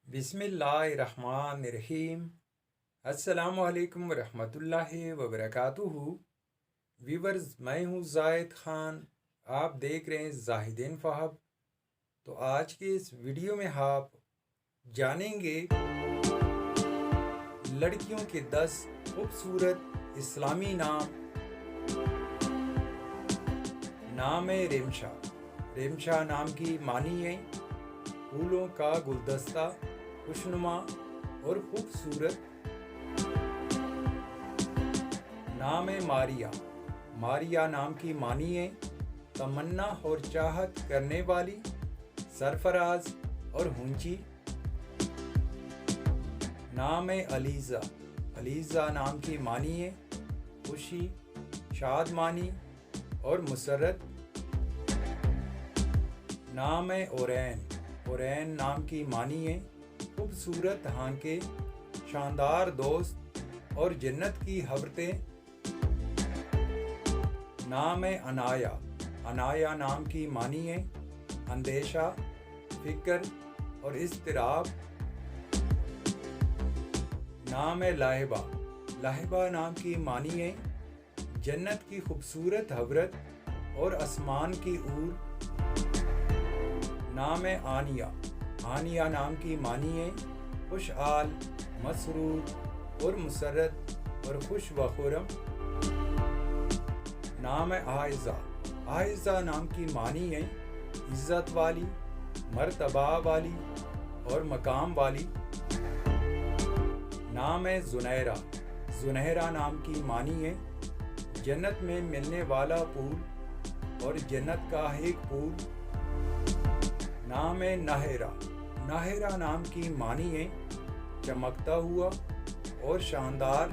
बिस्मिल्लाहिर्रहमानिर्रहीम। अस्सलामु अलैकुम वरहमतुल्लाहि वबरकातुहू। व्यूवर्स, मैं हूँ जाहिद ख़ान, आप देख रहे हैं जाहिदीन फ़हब। तो आज के इस वीडियो में आप जानेंगे लड़कियों के 10 खूबसूरत इस्लामी नाम। नाम है रेमशा। रेमशा नाम की मानी है फूलों का गुलदस्ता, खुशनुमा और खूबसूरत। नाम है मारिया। मारिया नाम की मानी है तमन्ना और चाहत करने वाली, सरफराज और हुंची। नाम है अलीज़ा। अलीज़ा नाम की मानी है खुशी, शादमानी और मुसर्रत। नाम है ओरैन। ओरैन नाम की मानी है खूबसूरत हांके, शानदार दोस्त और जन्नत की हवरतें। नाम है अनाया। अनाया नाम की मानी है अंदेशा, फिक्र और इज़्तिराब। नाम है लाहिबा। लाहिबा नाम की मानी है जन्नत की खूबसूरत हवरत और आसमान की ऊर। नाम है आनिया। आनिया नाम की मानी है खुशहाल, मसरूर और मुसर्रत और खुश व खुरम। नाम है आयज़ा। आयज़ा नाम की मानी है इज़्ज़त वाली, मर्तबा वाली और मकाम वाली। नाम है ज़ुनैरा। ज़ुनैरा नाम की मानी है जन्नत में मिलने वाला फूल और जन्नत का एक फूल। नाम है नाहिरा। नाहिरा नाम की मानी है चमकता हुआ और शानदार।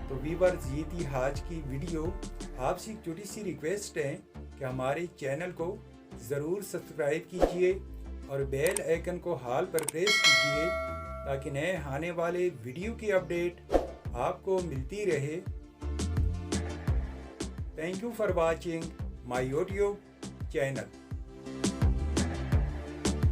तो व्यूअर्स, ये थी आज की वीडियो। आपसे एक छोटी सी रिक्वेस्ट है कि हमारे चैनल को ज़रूर सब्सक्राइब कीजिए और बेल आइकन को हाल पर प्रेस कीजिए ताकि नए आने वाले वीडियो की अपडेट आपको मिलती रहे। Thank you for watching my YouTube channel.